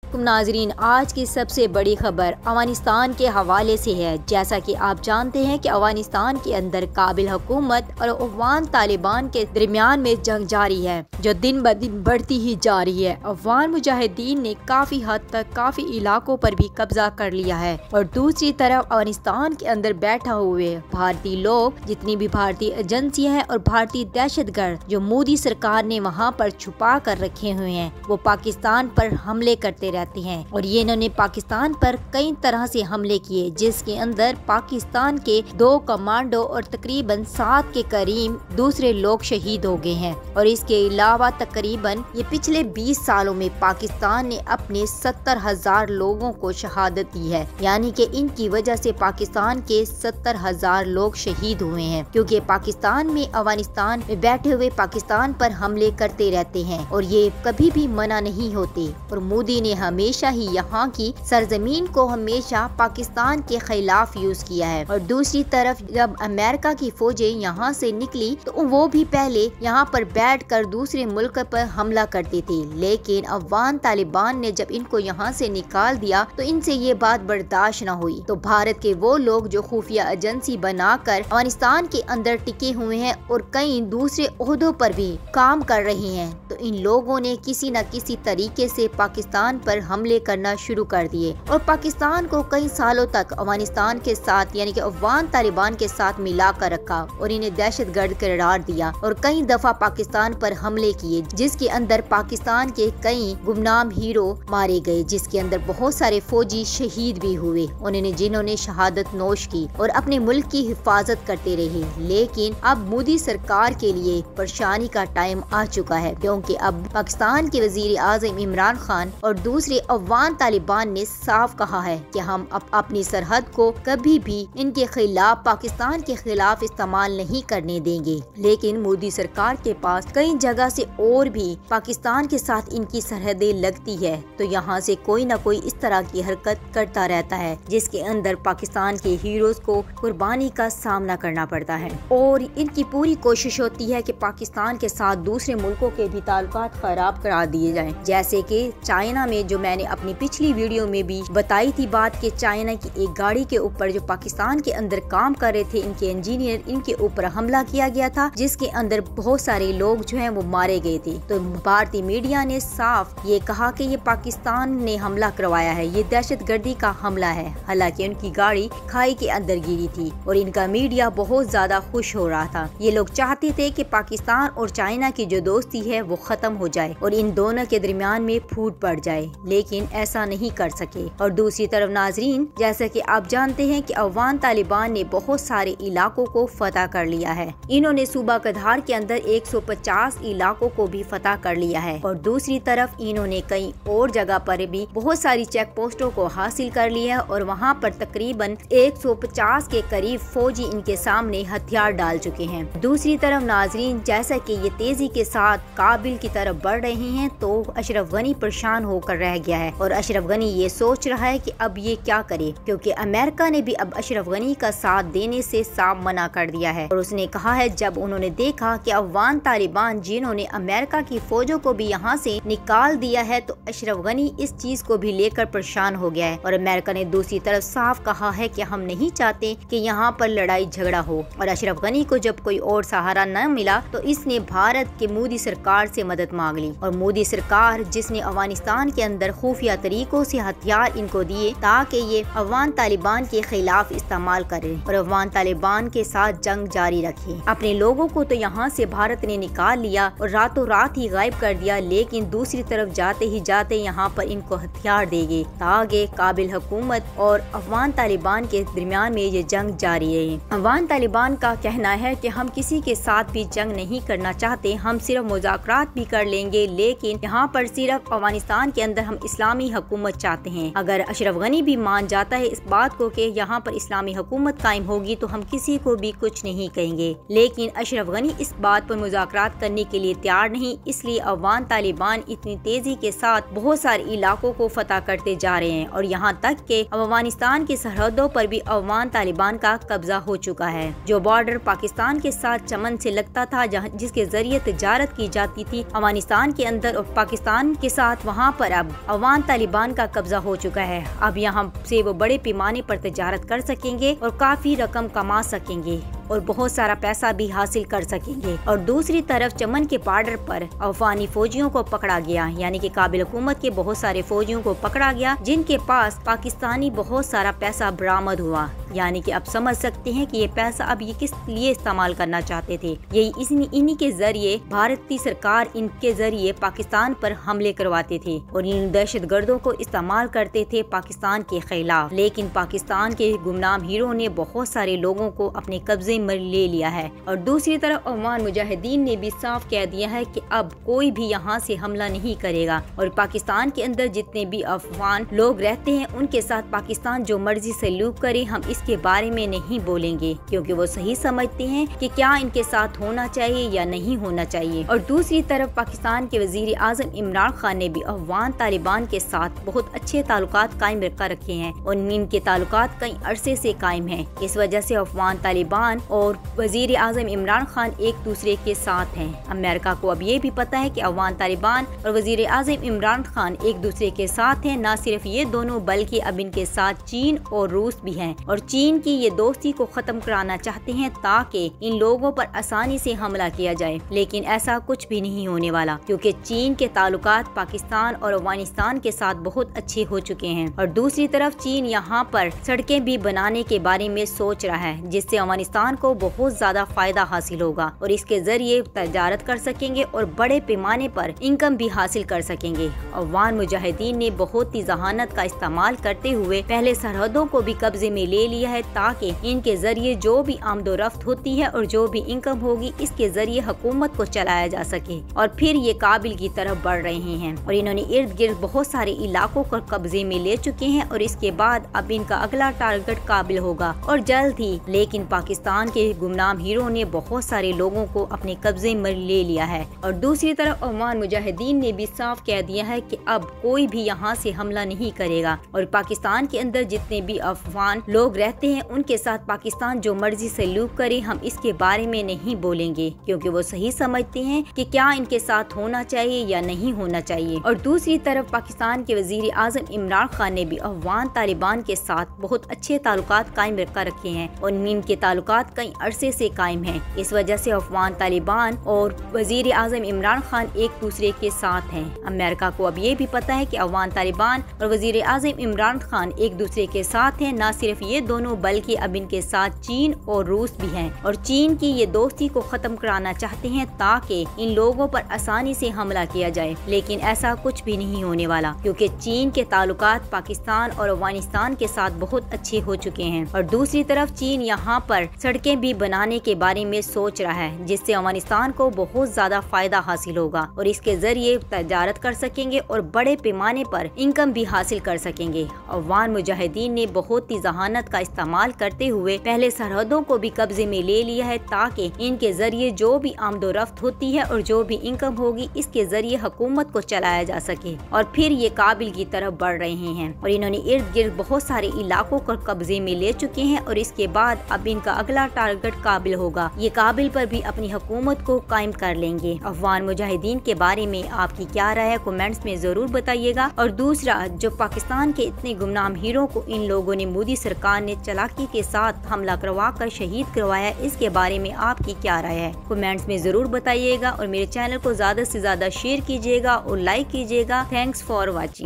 नाजरीन, आज की सबसे बड़ी खबर अफगानिस्तान के हवाले से है। जैसा कि आप जानते हैं कि अफगानिस्तान के अंदर काबिल हुकूमत और अफगान तालिबान के दरमियान में जंग जारी है, जो दिन ब दिन बढ़ती ही जा रही है। अफगान मुजाहिदीन ने काफी हद तक काफी इलाकों पर भी कब्जा कर लिया है और दूसरी तरफ अफगानिस्तान के अंदर बैठा हुए भारतीय लोग, जितनी भी भारतीय एजेंसियां हैं और भारतीय दहशतगर्द जो मोदी सरकार ने वहाँ पर छुपा कर रखे हुए हैं, वो पाकिस्तान पर हमले करते रहते हैं। और ये इन्होंने पाकिस्तान पर कई तरह से हमले किए, जिसके अंदर पाकिस्तान के 2 कमांडो और तकरीबन 7 के करीब दूसरे लोग शहीद हो गए हैं। और इसके अलावा तकरीबन ये पिछले 20 सालों में पाकिस्तान ने अपने 70,000 लोगों को शहादत दी है, यानी कि इनकी वजह से पाकिस्तान के 70,000 लोग शहीद हुए हैं, क्योंकि पाकिस्तान में अफगानिस्तान में बैठे हुए पाकिस्तान पर हमले करते रहते हैं और ये कभी भी मना नहीं होते। और मोदी ने हमेशा ही यहाँ की सरजमीन को हमेशा पाकिस्तान के खिलाफ यूज किया है। और दूसरी तरफ जब अमेरिका की फौजें यहाँ से निकली तो वो भी पहले यहाँ पर बैठकर दूसरे मुल्क पर हमला करती थी, लेकिन अफगान तालिबान ने जब इनको यहाँ से निकाल दिया तो इनसे ये बात बर्दाश्त न हुई। तो भारत के वो लोग जो खुफिया एजेंसी बनाकर अफगानिस्तान के अंदर टिके हुए हैं और कई दूसरे ओहदों पर भी काम कर रहे हैं, तो इन लोगों ने किसी न किसी तरीके से पाकिस्तान पर हमले करना शुरू कर दिए और पाकिस्तान को कई सालों तक अफगानिस्तान के साथ यानी कि अफगान तालिबान के साथ मिला कर रखा और इन्हें दहशतगर्द करार दिया और कई दफा पाकिस्तान पर हमले किए, जिसके अंदर पाकिस्तान के कई गुमनाम हीरो मारे गए, जिसके अंदर बहुत सारे फौजी शहीद भी हुए, उन्होंने जिन्होंने शहादत नोश की और अपने मुल्क की हिफाजत करते रहे। लेकिन अब मोदी सरकार के लिए परेशानी का टाइम आ चुका है, क्योंकि अब पाकिस्तान के वजीर आज़म इमरान खान और दूसरे अफगान तालिबान ने साफ कहा है कि हम अपनी सरहद को कभी भी इनके खिलाफ पाकिस्तान के खिलाफ इस्तेमाल नहीं करने देंगे। लेकिन मोदी सरकार के पास कई जगह से और भी पाकिस्तान के साथ इनकी सरहदें लगती है, तो यहाँ से कोई न कोई इस तरह की हरकत करता रहता है, जिसके अंदर पाकिस्तान के हीरोज को कुर्बानी का सामना करना पड़ता है। और इनकी पूरी कोशिश होती है कि पाकिस्तान के साथ दूसरे मुल्कों के भी ताल्लुकात खराब करा दिए जाएं, जैसे कि चाइना में, जो मैंने अपनी पिछली वीडियो में भी बताई थी बात कि चाइना की एक गाड़ी के ऊपर जो पाकिस्तान के अंदर काम कर रहे थे इनके इंजीनियर, इनके ऊपर हमला किया गया था, जिसके अंदर बहुत सारे लोग जो हैं वो मारे गए थे। तो भारतीय मीडिया ने साफ ये कहा कि ये पाकिस्तान ने हमला करवाया है, ये दहशतगर्दी का हमला है, हालांकि उनकी गाड़ी खाई के अंदर गिरी थी और इनका मीडिया बहुत ज्यादा खुश हो रहा था। ये लोग चाहते थे कि पाकिस्तान और चाइना की जो दोस्ती है वो खत्म हो जाए और इन दोनों के दरमियान में फूट पड़ जाए, लेकिन ऐसा नहीं कर सके। और दूसरी तरफ नाजरीन, जैसा कि आप जानते हैं कि अफगान तालिबान ने बहुत सारे इलाकों को फतह कर लिया है। इन्होंने सूबा कधार के अंदर 150 इलाकों को भी फतह कर लिया है और दूसरी तरफ इन्होंने कई और जगह पर भी बहुत सारी चेक पोस्टों को हासिल कर लिया है और वहाँ पर तकरीबन 150 के करीब फौजी इनके सामने हथियार डाल चुके हैं। दूसरी तरफ नाजरीन, जैसा कि ये तेजी के साथ काबिल की तरफ बढ़ रहे हैं, तो अशरफ गनी परेशान होकर रह गया है और अशरफ गनी ये सोच रहा है कि अब ये क्या करे, क्योंकि अमेरिका ने भी अब अशरफ गनी का साथ देने से साफ मना कर दिया है। और उसने कहा है, जब उन्होंने देखा कि अफगान तालिबान जिन्होंने अमेरिका की फौजों को भी यहाँ से निकाल दिया है, तो अशरफ गनी इस चीज को भी लेकर परेशान हो गया है। और अमेरिका ने दूसरी तरफ साफ कहा है कि हम नहीं चाहते कि यहाँ पर लड़ाई झगड़ा हो। और अशरफ गनी को जब कोई और सहारा न मिला तो इसने भारत के मोदी सरकार से मदद मांग ली और मोदी सरकार, जिसने अफगानिस्तान के अंदर खुफिया तरीकों से हथियार इनको दिए ताकि ये अफगान तालिबान के खिलाफ इस्तेमाल करें और अफगान तालिबान के साथ जंग जारी रखें। अपने लोगों को तो यहाँ से भारत ने निकाल लिया और रातों रात ही गायब कर दिया, लेकिन दूसरी तरफ जाते ही जाते यहाँ पर इनको हथियार देंगे ताकि काबिल हुकूमत और अफगान तालिबान के दरमियान में ये जंग जारी रहे। अफगान तालिबान का कहना है कि हम किसी के साथ भी जंग नहीं करना चाहते, हम सिर्फ मुज़ाकरात भी कर लेंगे, लेकिन यहाँ पर सिर्फ अफगानिस्तान के अंदर हम इस्लामी हुकूमत चाहते हैं। अगर अशरफ गनी भी मान जाता है इस बात को कि यहाँ पर इस्लामी हुकूमत कायम होगी तो हम किसी को भी कुछ नहीं कहेंगे, लेकिन अशरफ गनी इस बात पर मुज़ाकरात करने के लिए तैयार नहीं। इसलिए अफगान तालिबान इतनी तेजी के साथ बहुत सारे इलाकों को फतह करते जा रहे हैं और यहाँ तक के अफगानिस्तान की सरहदों पर भी अफगान तालिबान का कब्जा हो चुका है। जो बॉर्डर पाकिस्तान के साथ चमन से लगता था, जिसके जरिए तिजारत की जाती थी अफगानिस्तान के अंदर और पाकिस्तान के साथ, वहाँ पर अब अफगान तालिबान का कब्जा हो चुका है। अब यहाँ से वो बड़े पैमाने पर तजारत कर सकेंगे और काफी रकम कमा सकेंगे और बहुत सारा पैसा भी हासिल कर सकेंगे। और दूसरी तरफ चमन के बॉर्डर पर अफगानी फौजियों को पकड़ा गया, यानी कि काबिल हुकूमत के बहुत सारे फौजियों को पकड़ा गया जिनके पास पाकिस्तानी बहुत सारा पैसा बरामद हुआ। यानी कि आप समझ सकते हैं कि ये पैसा अब ये किस लिए इस्तेमाल करना चाहते थे। यही इन्हीं के जरिए भारतीय सरकार इनके जरिए पाकिस्तान पर हमले करवाते थे और इन दहशतगर्दों को इस्तेमाल करते थे पाकिस्तान के खिलाफ। लेकिन पाकिस्तान के गुमनाम हीरो ने बहुत सारे लोगों को अपने कब्जे में ले लिया है। और दूसरी तरफ अफगान मुजाहिदीन ने भी साफ कह दिया है कि अब कोई भी यहाँ से हमला नहीं करेगा और पाकिस्तान के अंदर जितने भी अफगान लोग रहते हैं उनके साथ पाकिस्तान जो मर्जी सलूक करे, हम इसके बारे में नहीं बोलेंगे, क्योंकि वो सही समझते हैं कि क्या इनके साथ होना चाहिए या नहीं होना चाहिए। और दूसरी तरफ पाकिस्तान के वजीर आजम इमरान खान ने भी अफगान तालिबान के साथ बहुत अच्छे ताल्लुकात कायम कर रखे हैं और इनके ताल्लुकात कई अरसे से कायम हैं। इस वजह से अफगान तालिबान और वजीर आजम इमरान खान एक दूसरे के साथ हैं। अमेरिका को अब ये भी पता है कि अफगान तालिबान और वजीर आजम इमरान खान एक दूसरे के साथ हैं। न सिर्फ ये दोनों बल्कि अब इनके साथ चीन और रूस भी हैं और चीन की ये दोस्ती को खत्म कराना चाहते हैं ताकि इन लोगों पर आसानी से हमला किया जाए। लेकिन ऐसा कुछ भी नहीं होने वाला, क्योंकि चीन के ताल्लुकात पाकिस्तान और अफगानिस्तान के साथ बहुत अच्छे हो चुके हैं। और दूसरी तरफ चीन यहाँ पर सड़कें भी बनाने के बारे में सोच रहा है, जिससे अफगानिस्तान को बहुत ज्यादा फायदा हासिल होगा और इसके जरिए तजारत कर सकेंगे और बड़े पैमाने पर इनकम भी हासिल कर सकेंगे। अफगान मुजाहिदीन ने बहुत ही जहानत का इस्तेमाल करते हुए पहले सरहदों को भी कब्जे में ले लिया है ताकि इनके जरिए जो भी आमदोरफ्त होती है और जो भी इनकम होगी इसके जरिए हुकूमत को चलाया जा सके। और फिर ये काबिल की तरफ बढ़ रहे हैं और इन्होंने इर्द गिर्द बहुत सारे इलाकों को कब्जे में ले चुके हैं और इसके बाद अब इनका अगला टारगेट काबिल होगा और जल्द ही। लेकिन पाकिस्तान के गुमनाम हीरो ने बहुत सारे लोगों को अपने कब्जे में ले लिया है। और दूसरी तरफ अफगान मुजाहिदीन ने भी साफ कह दिया है कि अब कोई भी यहाँ से हमला नहीं करेगा और पाकिस्तान के अंदर जितने भी अफगान लोग रहते हैं उनके साथ पाकिस्तान जो मर्जी सलूक करे, हम इसके बारे में नहीं बोलेंगे, क्योंकि वो सही समझते हैं कि क्या इनके साथ होना चाहिए या नहीं होना चाहिए। और दूसरी तरफ पाकिस्तान के वजीर आजम इमरान खान ने भी अफगान तालिबान के साथ बहुत अच्छे ताल्लुकात कायम कर रखे हैं और इनके ताल्लुकात कई अरसे से कायम हैं। इस वजह से अफगान तालिबान और वजीर आजम इमरान खान एक दूसरे के साथ हैं। अमेरिका को अब ये भी पता है कि अफगान तालिबान और वजीर आजम इमरान खान एक दूसरे के साथ हैं। न सिर्फ ये दोनों बल्कि अब इनके साथ चीन और रूस भी हैं और चीन की ये दोस्ती को खत्म कराना चाहते हैं ताकि इन लोगों पर आसानी से हमला किया जाए। लेकिन ऐसा कुछ भी नहीं होने वाला, क्योंकि चीन के ताल्लुकात पाकिस्तान और अफगानिस्तान के साथ बहुत अच्छे हो चुके हैं। और दूसरी तरफ चीन यहाँ पर सड़कें भी बनाने के बारे में सोच रहा है, जिससे अफगानिस्तान को बहुत ज्यादा फायदा हासिल होगा और इसके जरिए तजारत कर सकेंगे और बड़े पैमाने पर इनकम भी हासिल कर सकेंगे। अफगान मुजाहिदीन ने बहुत ही जहानत का इस्तेमाल करते हुए पहले सरहदों को भी कब्जे में ले लिया है ताकि इनके जरिए जो भी आमदोरफ्त होती है और जो भी इनकम होगी इसके जरिए हुकूमत को चलाया जा सके। और फिर ये काबिल की तरफ बढ़ रहे हैं और इन्होंने इर्द गिर्द बहुत सारे इलाकों को कब्जे में ले चुके हैं और इसके बाद अब इनका अगला टारगेट काबिल होगा। ये काबिल पर भी अपनी हुकूमत को कायम कर लेंगे। अफगान मुजाहिदीन के बारे में आपकी क्या राय है, कमेंट्स में जरूर बताइएगा। और दूसरा, जो पाकिस्तान के इतने गुमनाम हीरो को इन लोगों ने मोदी सरकार ने चालाकी के साथ हमला करवा कर शहीद करवाया, इसके बारे में आपकी क्या राय है, कमेंट्स में जरूर बताइएगा। और मेरे चैनल को ज्यादा से ज्यादा शेयर कीजिएगा और लाइक कीजिएगा। Thanks for watching.